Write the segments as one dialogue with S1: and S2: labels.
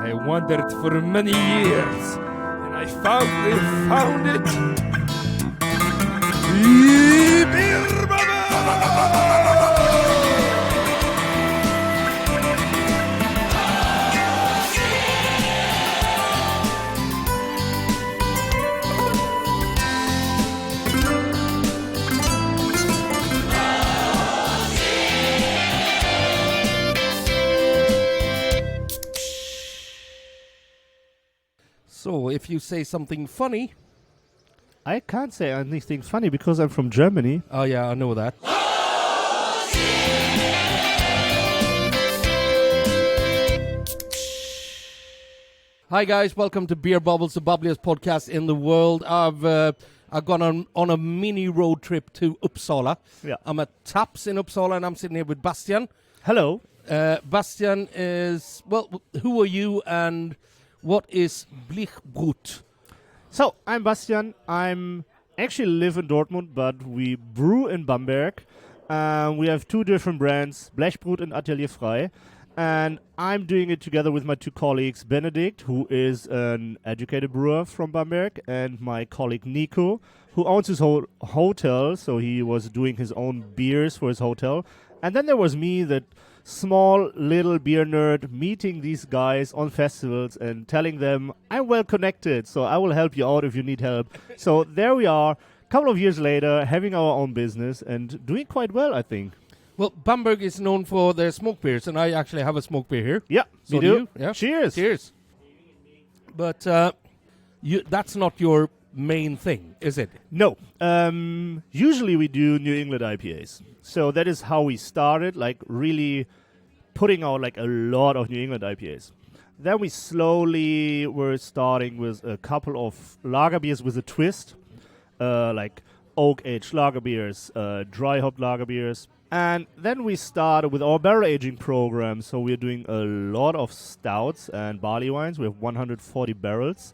S1: I wandered for many years, and I finally found it. Beer Baba! So, if you say something funny...
S2: I can't say anything funny because I'm from Germany.
S1: Oh, yeah, I know that. Hi, guys. Welcome to Beer Bubbles, the bubbliest podcast in the world. I've gone on a mini road trip to Uppsala.
S2: Yeah.
S1: I'm at Taps in Uppsala, and I'm sitting here with Bastian.
S2: Hello.
S1: Bastian is... Well, who are you, and what is Blech.Brut?
S2: So, I'm Bastian. I'm actually live in Dortmund, but we brew in Bamberg. We have two different brands, Blech.Brut and Atelier Frei. And I'm doing it together with my two colleagues, Benedikt, who is an educated brewer from Bamberg, and my colleague Nico, who owns his whole hotel, so he was doing his own beers for his hotel. And then there was me, that small little beer nerd, meeting these guys on festivals and telling them, I'm well connected, so I will help you out if you need help. So there we are, a couple of years later, having our own business and doing quite well, I think.
S1: Well, Bamberg is known for their smoke beers, and I actually have a smoke beer here.
S2: Yeah,
S1: so
S2: we do.
S1: Yeah.
S2: Cheers.
S1: Cheers. But that's not your main thing, is it?
S2: No. Usually we do New England IPAs. So that is how we started, like really putting out like a lot of New England IPAs. Then we slowly were starting with a couple of lager beers with a twist, like oak-aged lager beers, dry hop lager beers. And then we started with our barrel aging program. So we're doing a lot of stouts and barley wines. We have 140 barrels.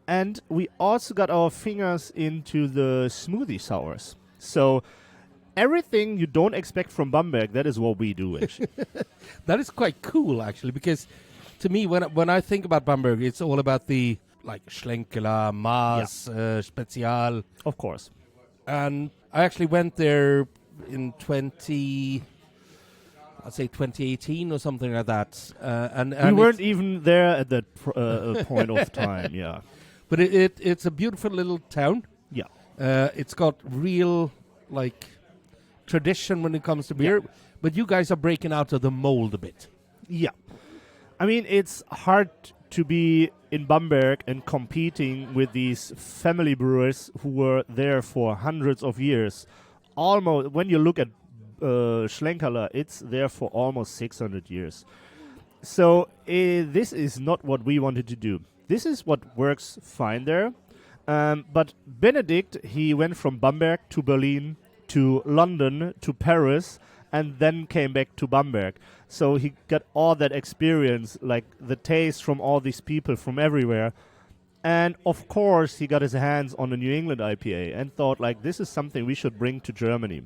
S2: And we also got our fingers into the smoothie sours. So everything you don't expect from Bamberg, that is what we do, actually.
S1: That is quite cool, actually, because to me, when I think about Bamberg, it's all about the, like, Schlenkerla, Maas, Spezial.
S2: Of course.
S1: And I actually went there in 2018 or something like that. And
S2: we weren't even there at that point of time, yeah.
S1: But it's a beautiful little town.
S2: Yeah.
S1: It's got real, like, tradition when it comes to beer. Yeah. But you guys are breaking out of the mold a bit.
S2: Yeah. I mean, it's hard to be in Bamberg and competing with these family brewers who were there for hundreds of years. Almost, when you look at Schlenkerla, it's there for almost 600 years. So this is not what we wanted to do. This is what works fine there. But Benedikt, he went from Bamberg to Berlin to London to Paris and then came back to Bamberg. So he got all that experience, like the taste from all these people from everywhere. And of course, he got his hands on a New England IPA and thought, like, this is something we should bring to Germany.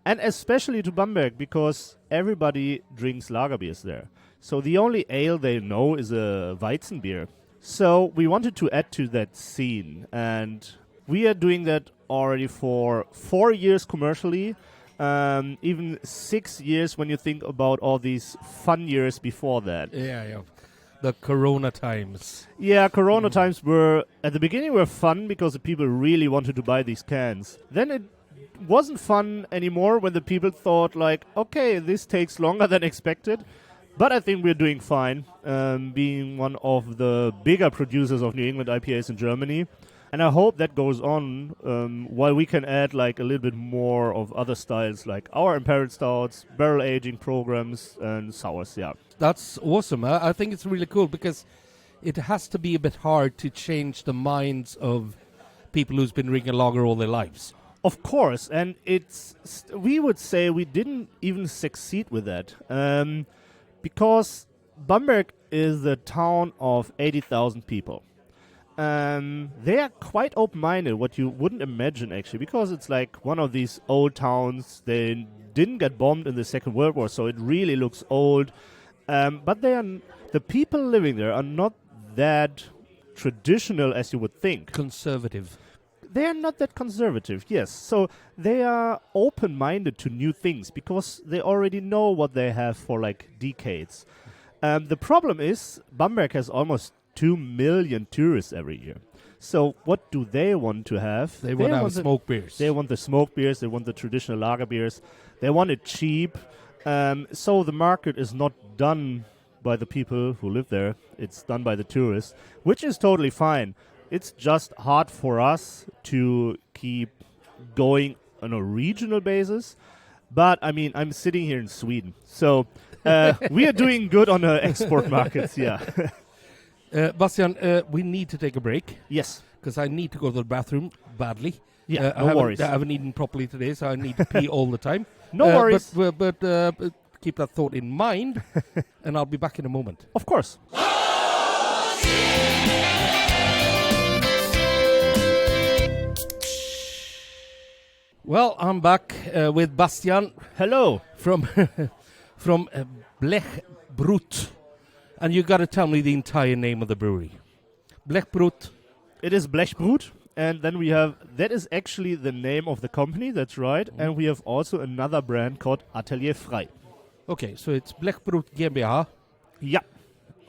S2: And especially to Bamberg, because everybody drinks lager beers there. So the only ale they know is a Weizen beer. So we wanted to add to that scene. And we are doing that already for 4 years commercially. Even 6 years when you think about all these fun years before that.
S1: Yeah. The Corona times.
S2: Yeah, Corona times were, at the beginning, were fun because the people really wanted to buy these cans. Then it wasn't fun anymore when the people thought, like, okay, this takes longer than expected. But I think we're doing fine, being one of the bigger producers of New England IPAs in Germany. And I hope that goes on while we can add like a little bit more of other styles like our imperial stouts, barrel aging programs, and sours. Yeah,
S1: that's awesome. I think it's really cool because it has to be a bit hard to change the minds of people who's been drinking lager all their lives.
S2: Of course, and we would say we didn't even succeed with that because Bamberg is a town of 80,000 people. They are quite open-minded, what you wouldn't imagine actually, because it's like one of these old towns. They didn't get bombed in the Second World War, so it really looks old. But they're the people living there are not that traditional as you would think.
S1: Conservative.
S2: They are not that conservative, yes. So they are open-minded to new things because they already know what they have for like decades. The problem is Bamberg has almost 2 million tourists every year. So what do they want to have?
S1: They want to have smoke beers.
S2: They want the smoke beers. They want the traditional lager beers. They want it cheap. So the market is not done by the people who live there. It's done by the tourists, which is totally fine. It's just hard for us to keep going on a regional basis. But, I mean, I'm sitting here in Sweden. So we are doing good on the export markets, yeah.
S1: Bastian, we need to take a break.
S2: Yes.
S1: Because I need to go to the bathroom badly.
S2: Yeah, no worries.
S1: I haven't eaten properly today, so I need to pee all the time.
S2: No worries.
S1: But keep that thought in mind, and I'll be back in a moment.
S2: Of course.
S1: Well, I'm back with Bastian.
S2: Hello.
S1: From Blech.Brut. And you got to tell me the entire name of the brewery. Blech.Brut.
S2: It is Blech.Brut. And then we have, that is actually the name of the company, that's right. Mm. And we have also another brand called Atelier Frei.
S1: Okay, so it's Blech.Brut GmbH.
S2: Ja.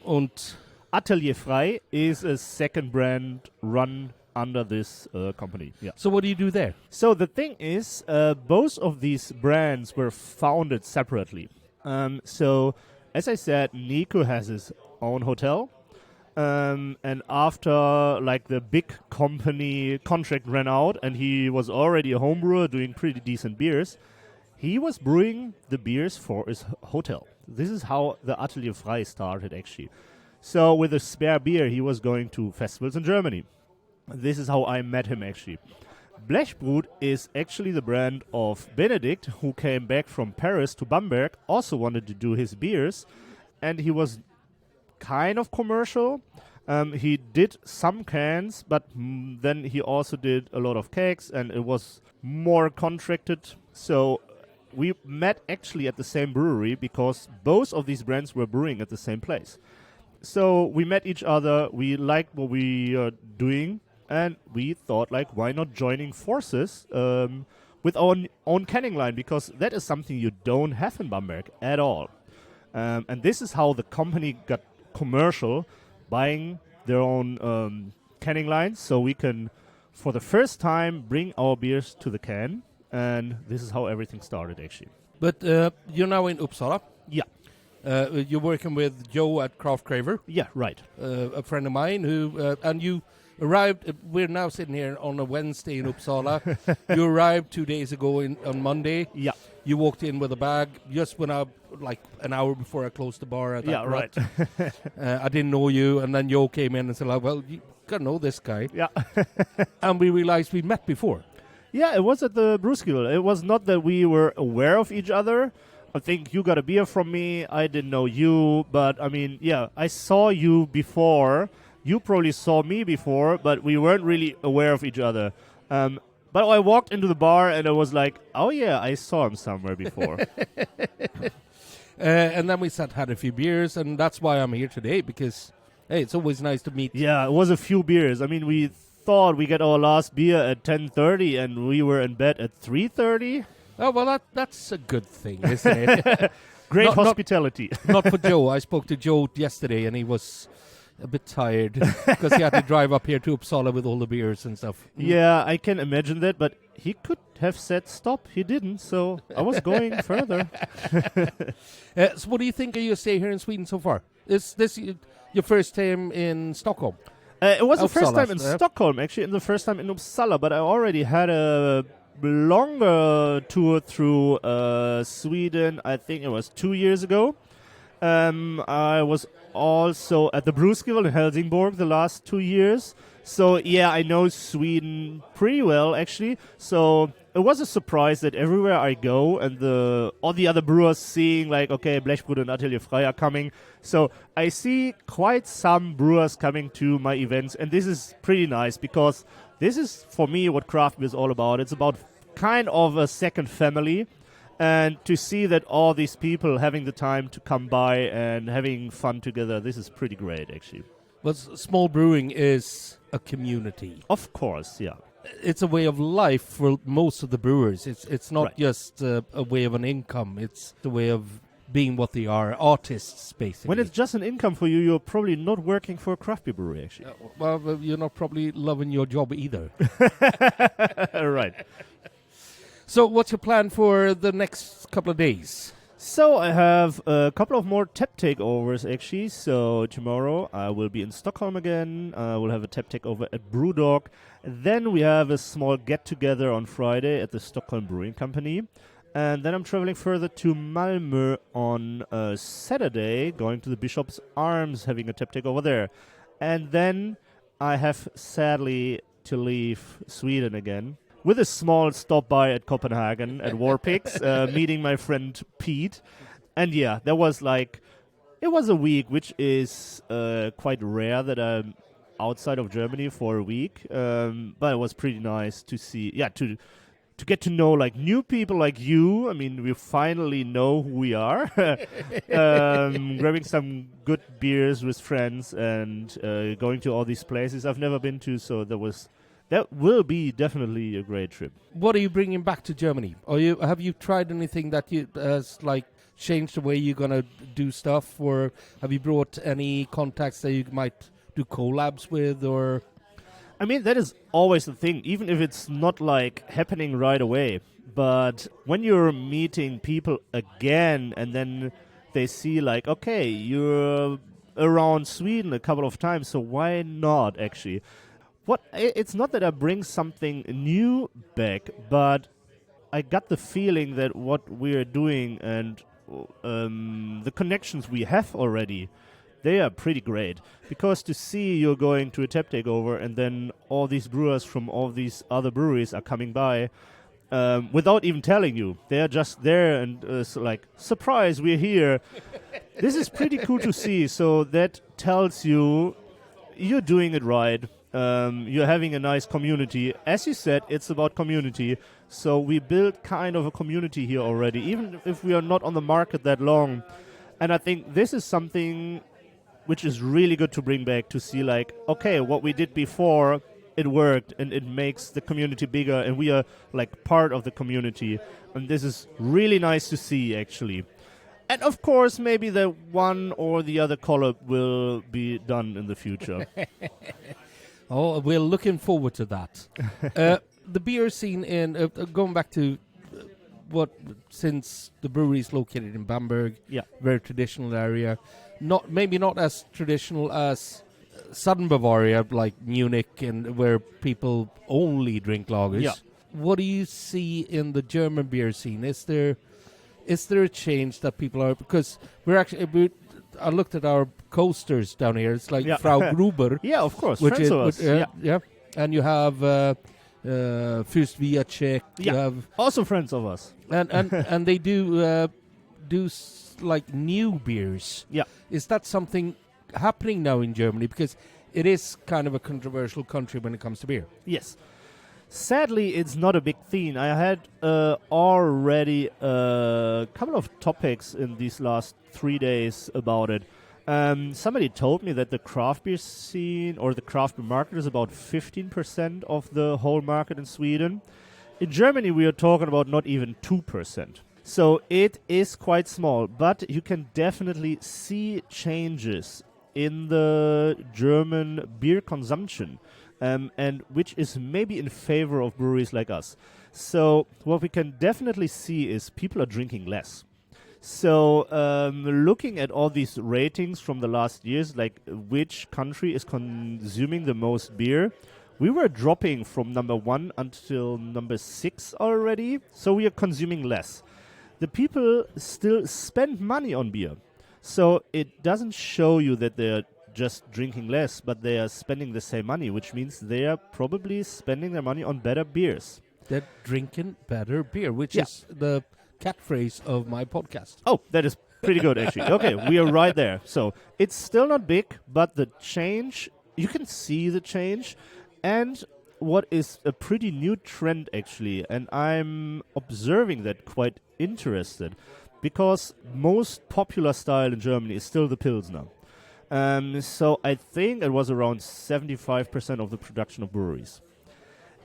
S1: Und
S2: Atelier Frei is a second brand run under this company. Yeah.
S1: So what do you do there?
S2: So the thing is, both of these brands were founded separately. So, as I said, Nico has his own hotel. And after like the big company contract ran out and he was already a home brewer doing pretty decent beers, he was brewing the beers for his hotel. This is how the Atelier Frei started actually. So with a spare beer he was going to festivals in Germany. This is how I met him actually. Blech.Brut is actually the brand of Benedict, who came back from Paris to Bamberg, also wanted to do his beers, and he was kind of commercial. He did some cans, but then he also did a lot of kegs, and it was more contracted. So we met actually at the same brewery because both of these brands were brewing at the same place. So we met each other, we liked what we are doing, and we thought, like, why not joining forces with our own canning line, because that is something you don't have in Bamberg at all. And this is how the company got commercial, buying their own canning lines, so we can, for the first time, bring our beers to the can. And this is how everything started, actually.
S1: But you're now in Uppsala.
S2: Yeah.
S1: You're working with Joe at Craft Craver.
S2: Yeah, right.
S1: A friend of mine who, and you arrived, we're now sitting here on a Wednesday in Uppsala. You arrived 2 days ago on Monday.
S2: Yeah.
S1: You walked in with a bag just when like an hour before I closed the bar. At that
S2: right.
S1: I didn't know you, and then Joe came in and said, like, well, you got to know this guy.
S2: Yeah.
S1: And we realized we met before.
S2: Yeah, it was at the Brewskill. It was not that we were aware of each other. I think you got a beer from me. I didn't know you. But, I mean, yeah, I saw you before. You probably saw me before, but we weren't really aware of each other. But I walked into the bar and I was like, oh, yeah, I saw him somewhere before.
S1: And then we had a few beers, and that's why I'm here today, because, hey, it's always nice to meet.
S2: Yeah, it was a few beers. I mean, we thought we got our last beer at 10:30 and we were in bed at 3:30.
S1: Oh, well, that's a good thing, isn't it?
S2: Great hospitality.
S1: Not for Joe. I spoke to Joe yesterday, and he was a bit tired because he had to drive up here to Uppsala with all the beers and stuff.
S2: Yeah, I can imagine that, but he could have said stop. He didn't, so I was going further.
S1: So what do you think of your stay here in Sweden so far? Is this your first time in Stockholm?
S2: It was the first
S1: Uppsala,
S2: time in Stockholm, actually, and the first time in Uppsala, but I already had a longer tour through Sweden. I think it was 2 years ago. I was also at the Brewskill in Helsingborg the last 2 years. So, yeah, I know Sweden pretty well, actually. So, it was a surprise that everywhere I go and all the other brewers seeing, like, okay, Blech.Brut and Atelier Frei are coming. So, I see quite some brewers coming to my events. And this is pretty nice because this is, for me, what craft beer is all about. It's about kind of a second family. And to see that all these people having the time to come by and having fun together, this is pretty great, actually.
S1: But small brewing is a community.
S2: Of course, yeah.
S1: It's a way of life for most of the brewers. It's not
S2: Right.
S1: just a way of an income. It's the way of being what they are, artists, basically.
S2: When it's just an income for you, you're probably not working for a craft beer brewery, actually.
S1: Well, you're not probably loving your job either.
S2: Right.
S1: So what's your plan for the next couple of days?
S2: So I have a couple of more tap takeovers, actually. So tomorrow I will be in Stockholm again. We'll have a tap takeover at Brewdog. Then we have a small get-together on Friday at the Stockholm Brewing Company. And then I'm traveling further to Malmö on Saturday, going to the Bishop's Arms, having a tap takeover there. And then I have, sadly, to leave Sweden again, with a small stop by at Copenhagen at Warpix, meeting my friend Pete. And yeah, there was it was a week, which is quite rare that I'm outside of Germany for a week. But it was pretty nice to see, to get to know new people like you. I mean, we finally know who we are. Grabbing some good beers with friends and going to all these places I've never been to. So that will be definitely a great trip.
S1: What are you bringing back to Germany? Have you tried anything that has changed the way you're gonna do stuff, or have you brought any contacts that you might do collabs with, or?
S2: I mean, that is always the thing, even if it's not happening right away. But when you're meeting people again and then they see okay, you're around Sweden a couple of times, so why not actually? It's not that I bring something new back, but I got the feeling that what we're doing and the connections we have already, they are pretty great. Because to see you're going to a tap takeover and then all these brewers from all these other breweries are coming by without even telling you. They're just there and surprise, we're here. This is pretty cool to see. So that tells you you're doing it right. You're having a nice community. As you said, it's about community. So we built kind of a community here already, even if we are not on the market that long. And I think this is something which is really good to bring back, to see okay, what we did before, it worked and it makes the community bigger and we are part of the community. And this is really nice to see, actually. And of course, maybe the one or the other collab will be done in the future.
S1: Oh, we're looking forward to that. The beer scene in going back to since the brewery is located in Bamberg, very traditional area, maybe not as traditional as southern Bavaria, like Munich, and where people only drink lagers.
S2: Yeah.
S1: What do you see in the German beer scene? Is there a change that people are, because I looked at our coasters down here. It's Frau Gruber.
S2: Yeah, of course.
S1: Which
S2: friends
S1: is,
S2: of us.
S1: yeah. And you have Fürst Viacek.
S2: Yeah.
S1: You have
S2: Also friends of us.
S1: and they do new beers.
S2: Yeah.
S1: Is that something happening now in Germany? Because it is kind of a controversial country when it comes to beer.
S2: Yes. Sadly, it's not a big theme. I had already a couple of topics in these last 3 days about it. Somebody told me that the craft beer scene or the craft beer market is about 15% of the whole market in Sweden. In Germany, we are talking about not even 2%. So it is quite small, but you can definitely see changes in the German beer consumption. And which is maybe in favor of breweries like us. So what we can definitely see is people are drinking less. So looking at all these ratings from the last years, which country is consuming the most beer, we were dropping from number 1 until number 6 already. So we are consuming less. The people still spend money on beer. So it doesn't show you that they're just drinking less, but they are spending the same money, which means they are probably spending their money on better beers.
S1: They're drinking better beer, which is the catchphrase of my podcast.
S2: Oh, that is pretty good, actually. Okay, we are right there. So it's still not big, but the change, you can see the change. And what is a pretty new trend, actually, and I'm observing that quite interested because most popular style in Germany is still the Pilsner. So I think it was around 75% of the production of breweries.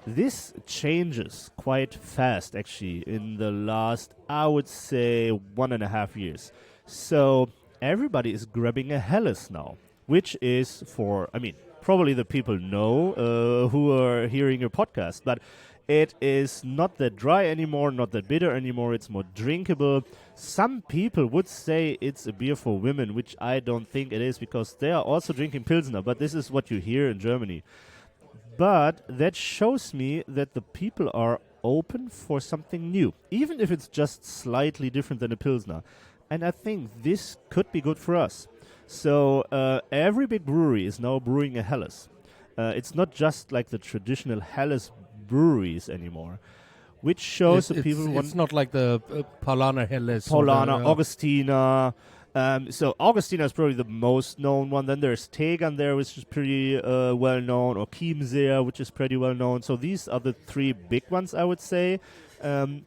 S2: This changes quite fast, actually, in the last, I would say, 1.5 years. So everybody is grabbing a Helles now, which is probably the people know who are hearing your podcast, but it is not that dry anymore, not that bitter anymore. It's more drinkable. Some people would say it's a beer for women, which I don't think it is because they are also drinking Pilsner, but this is what you hear in Germany. But that shows me that the people are open for something new, even if it's just slightly different than a Pilsner. And I think this could be good for us. So every big brewery is now brewing a Helles. It's not just like the traditional Helles breweries anymore, which shows that people want...
S1: It's not like the Paulaner Helles.
S2: Paulaner, Augustina. So Augustina is probably the most known one. Then there's Tegan there, which is pretty well known, or Chiemseer, which is pretty well known. So these are the three big ones, I would say,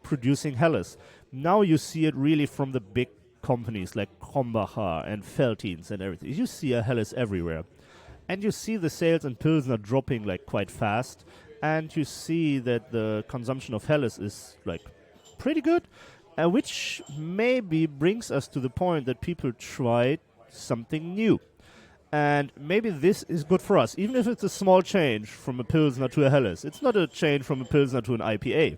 S2: producing Helles. Now you see it really from the big companies like Krombacher and Veltins and everything. You see a Helles everywhere. And you see the sales in Pilsner dropping like quite fast. And you see that the consumption of Helles is like pretty good. Which maybe brings us to the point that people try something new. And maybe this is good for us, even if it's a small change from a Pilsner to a Helles. It's not a change from a Pilsner to an IPA.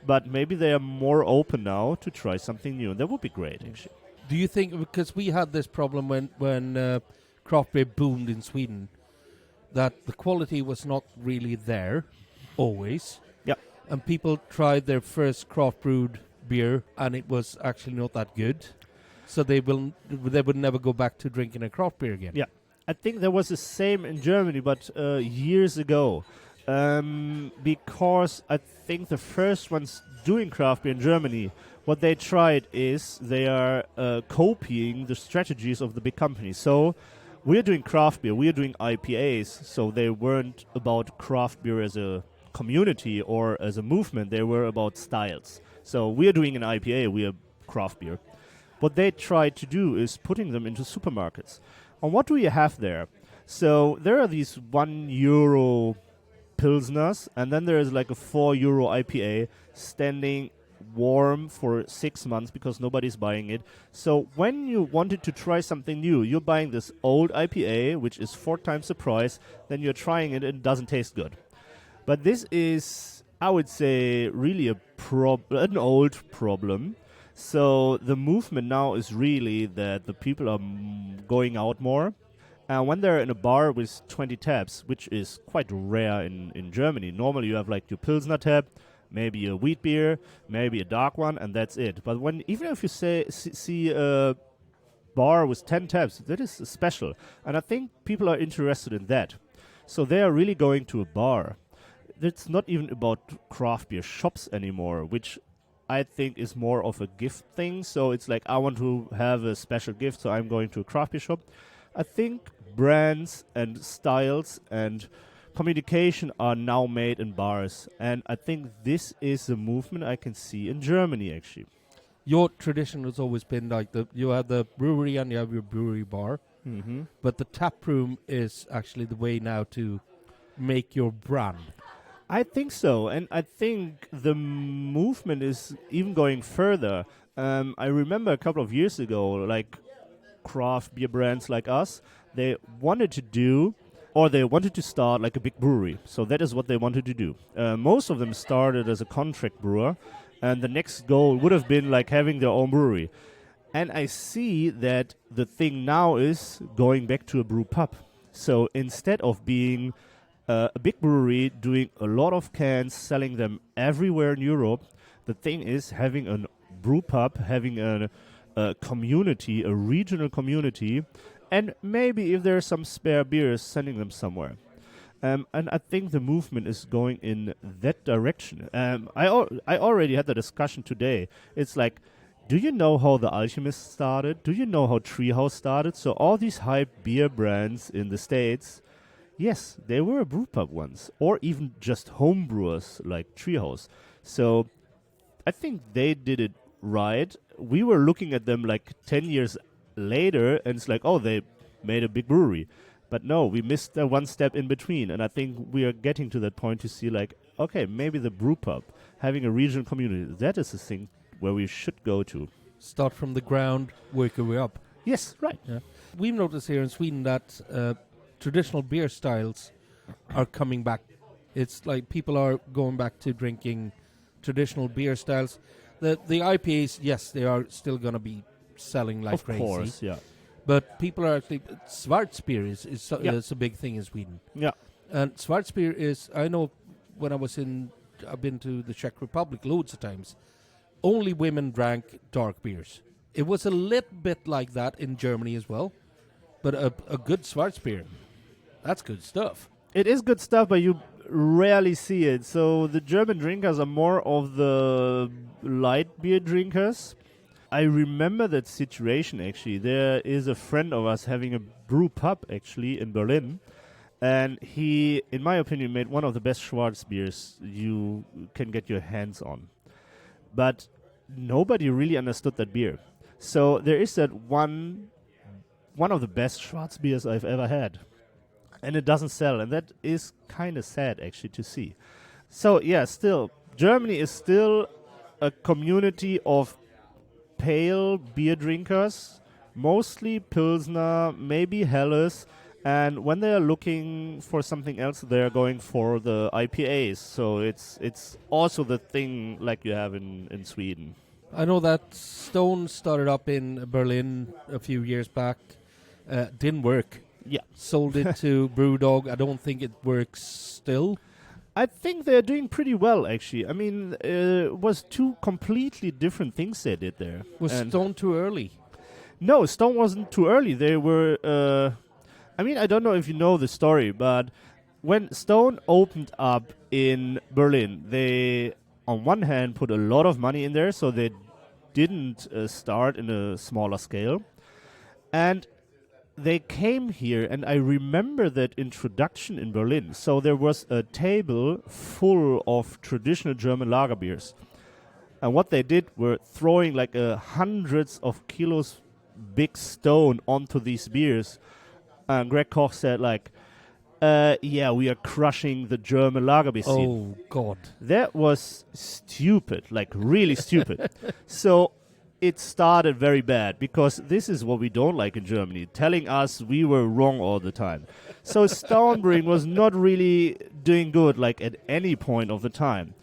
S2: But maybe they are more open now to try something new. And that would be great, actually.
S1: Do you think, because we had this problem when craft beer boomed in Sweden, that the quality was not really there, always.
S2: Yeah.
S1: And people tried their first craft brewed beer and it was actually not that good, so they would never go back to drinking a craft beer again.
S2: Yeah, I think there was the same in Germany, but years ago, because I think the first ones doing craft beer in Germany, what they tried is they are copying the strategies of the big companies. So we're doing craft beer, we're doing IPAs, so they weren't about craft beer as a community or as a movement, they were about styles. So we are doing an IPA, we are craft beer. What they try to do is putting them into supermarkets. And what do you have there? So there are these €1 Pilsners, and then there is like a €4 IPA standing warm for 6 months because nobody's buying it. So when you wanted to try something new, you're buying this old IPA, which is 4 times the price, then you're trying it and it doesn't taste good. But this is, I would say, really an old problem. So the movement now is really that the people are going out more. And when they're in a bar with 20 taps, which is quite rare in Germany, normally you have like your Pilsner tap, maybe a wheat beer, maybe a dark one, and that's it. But even if you see a bar with 10 taps, that is special. And I think people are interested in that. So they are really going to a bar. It's not even about craft beer shops anymore, which I think is more of a gift thing. So it's like, I want to have a special gift, so I'm going to a craft beer shop. I think brands and styles and communication are now made in bars. And I think this is a movement I can see in Germany, actually.
S1: Your tradition has always been like you have the brewery and you have your brewery bar.
S2: Mm-hmm.
S1: But the tap room is actually the way now to make your brand.
S2: I think so, and I think the movement is even going further. I remember a couple of years ago, like craft beer brands like us, they wanted to start like a big brewery. So that is what they wanted to do. Most of them started as a contract brewer, and the next goal would have been like having their own brewery. And I see that the thing now is going back to a brew pub. So instead of being a big brewery doing a lot of cans, selling them everywhere in Europe, the thing is having a brew pub, having a community, a regional community, and maybe if there are some spare beers, sending them somewhere. And I think the movement is going in that direction. I already had the discussion today. It's like, do you know how the Alchemist started? Do you know how Treehouse started? So all these hype beer brands in the States, yes, they were a brewpub once, or even just home brewers like Treehouse. So I think they did it right, we were looking at them like 10 years later, and it's like, oh, they made a big brewery. But no, we missed the one step in between. And I think we are getting to that point to see, like, okay, maybe the brew pub, having a regional community, that is the thing where we should go to.
S1: Start from the ground, work your way up.
S2: Yes, right.
S1: Yeah. We've noticed here in Sweden that traditional beer styles are coming back. It's like people are going back to drinking traditional beer styles. The IPAs, yes, they are still going to be selling like crazy.
S2: Of course, yeah.
S1: But people are actually... Schwarzbier is a big thing in Sweden.
S2: Yeah.
S1: And Schwarzbier is... I know when I was in... I've been to the Czech Republic loads of times. Only women drank dark beers. It was a little bit like that in Germany as well. But a good Schwarzbier, that's good stuff.
S2: It is good stuff, but you rarely see it. So the German drinkers are more of the light beer drinkers. I remember that situation, actually. There is a friend of us having a brew pub, actually, in Berlin. And he, in my opinion, made one of the best Schwarzbiers you can get your hands on. But nobody really understood that beer. So there is that one of the best Schwarzbiers I've ever had. And it doesn't sell. And that is kind of sad, actually, to see. So, yeah, still, Germany is still a community of pale beer drinkers, mostly Pilsner, maybe Helles. And when they are looking for something else, they are going for the IPAs. So it's also the thing like you have in Sweden.
S1: I know that Stone started up in Berlin a few years back. Didn't work.
S2: Yeah.
S1: Sold it to Brewdog. I don't think it works still.
S2: I think they're doing pretty well, actually. I mean, it was two completely different things they did there.
S1: Was Stone too early?
S2: No, Stone wasn't too early. They were... I mean, I don't know if you know the story, but when Stone opened up in Berlin, they, on one hand, put a lot of money in there, so they didn't start in a smaller scale. And they came here, and I remember that introduction in Berlin. So there was a table full of traditional German lager beers. And what they did were throwing like hundreds of kilos big stone onto these beers. And Greg Koch said like, yeah, we are crushing the German lager beer scene.
S1: Oh, God.
S2: That was stupid, like really stupid. So it started very bad, because this is what we don't like in Germany, telling us we were wrong all the time. So Stone Brewing was not really doing good, like at any point of the time.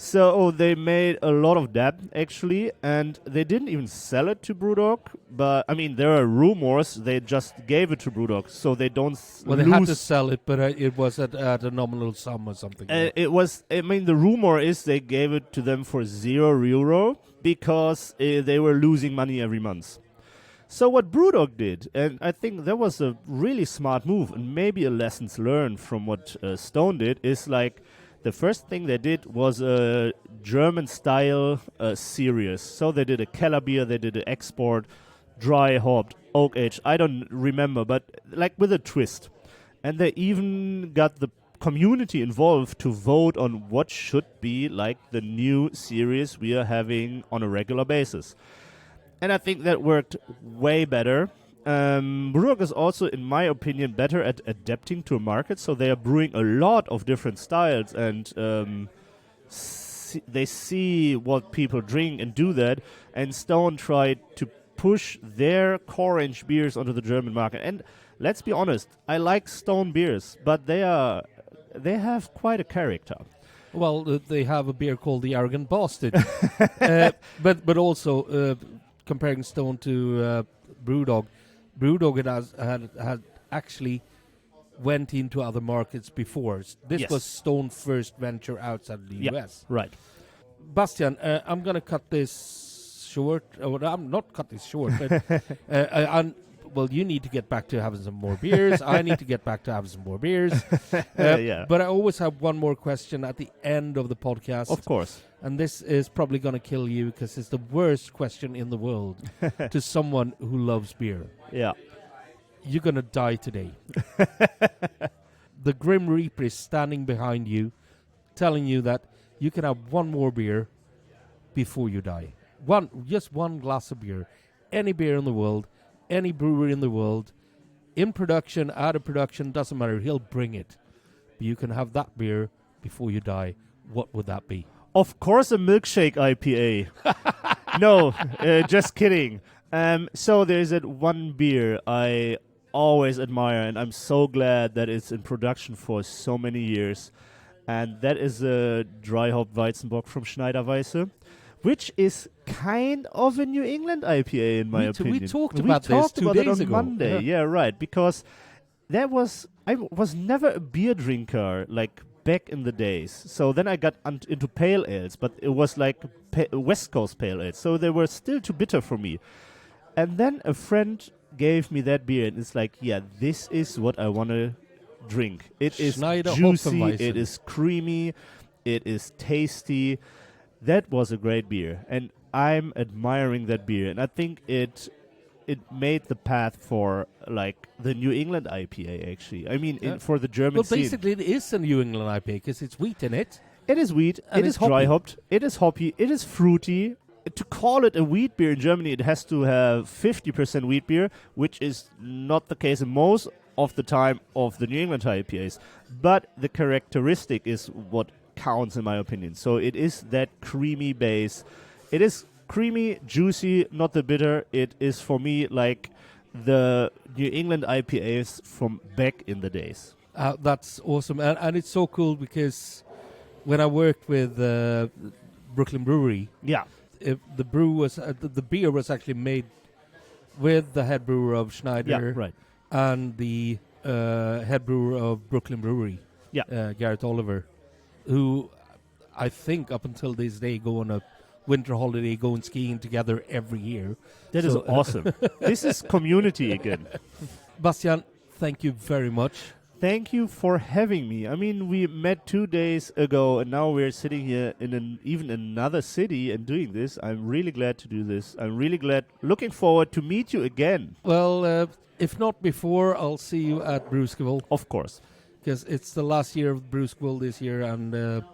S2: So they made a lot of debt, actually, and they didn't even sell it to Brewdog. But, I mean, there are rumors they just gave it to Brewdog, so they don't
S1: Well,
S2: lose.
S1: they had to sell it, but it was at a nominal sum or something.
S2: It was, I mean, the rumor is they gave it to them for €0 because they were losing money every month. So what Brewdog did, and I think that was a really smart move, and maybe a lessons learned from what Stone did, is like, the first thing they did was a German-style series. So they did a Keller beer, they did an export, dry hopped, oak aged. I don't remember, but like with a twist. And they even got the community involved to vote on what should be like the new series we are having on a regular basis. And I think that worked way better. Brewdog is also, in my opinion, better at adapting to a market. So they are brewing a lot of different styles, and they see what people drink and do that. And Stone tried to push their core range beers onto the German market. And let's be honest, I like Stone beers, but they have quite a character.
S1: Well, they have a beer called the Arrogant Bastard. but also comparing Stone to Brewdog. Brewdog had actually went into other markets before. This
S2: Yes.
S1: was Stone's first venture outside the US.
S2: Right.
S1: Bastian, I'm going to cut this short. I'm not cut this short, but well, you need to get back to having some more beers. I need to get back to having some more beers.
S2: Yeah.
S1: But I always have one more question at the end of the podcast.
S2: Of course.
S1: And this is probably going to kill you because it's the worst question in the world to someone who loves beer.
S2: Yeah.
S1: You're going to die today. The Grim Reaper is standing behind you, telling you that you can have one more beer before you die. just one glass of beer, any beer in the world, any brewery in the world, in production, out of production, doesn't matter. He'll bring it. But you can have that beer before you die. What would that be?
S2: Of course, a milkshake IPA. No, just kidding. So there's that one beer I always admire, and I'm so glad that it's in production for so many years. And that is a dry hop Weizenbock from Schneiderweisse, which is kind of a New England IPA in my opinion.
S1: We talked about this 2 days
S2: it on
S1: ago.
S2: Monday. Yeah, right. Because I was never a beer drinker like back in the days. So then I got into pale ales, but it was like West Coast pale ales. So they were still too bitter for me. And then a friend gave me that beer, and it's like, yeah, this is what I want to drink. It is juicy, it is creamy, it is tasty. That was a great beer, and I'm admiring that beer, and I think it made the path for like the New England IPA. Actually, I mean, for the German scene.
S1: Well, basically, it is a New England IPA because it's wheat in it.
S2: It is wheat.
S1: And
S2: it is dry hopped. It is hoppy. It is fruity. To call it a wheat beer in Germany, it has to have 50% wheat beer, which is not the case in most of the time of the New England IPAs. But the characteristic is what counts in my opinion. So it is that creamy base. It is creamy, juicy, not the bitter. It is for me like the New England IPAs from back in the days.
S1: That's awesome. And it's so cool because when I worked with Brooklyn Brewery, the beer was actually made with the head brewer of Schneider and the head brewer of Brooklyn Brewery, Garrett Oliver, who I think up until this day go on a winter holiday, going skiing together every year.
S2: That is awesome. This is community again.
S1: Bastian, thank you very much.
S2: Thank you for having me. I mean, we met 2 days ago, and now we're sitting here in even another city and doing this. I'm really glad to do this. I'm really looking forward to meet you again.
S1: Well, if not before, I'll see you at Brewskival.
S2: Of course.
S1: Because it's the last year of Brewskival this year, and,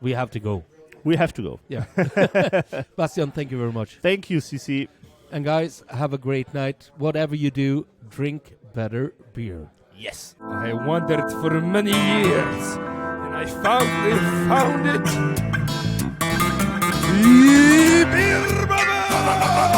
S1: we have to go.
S2: We have to go.
S1: Yeah. Bastian, thank you very much.
S2: Thank you, CC.
S1: And guys, have a great night. Whatever you do, drink better beer.
S2: Yes.
S3: I wandered for many years, and I finally found it. Beer Baba!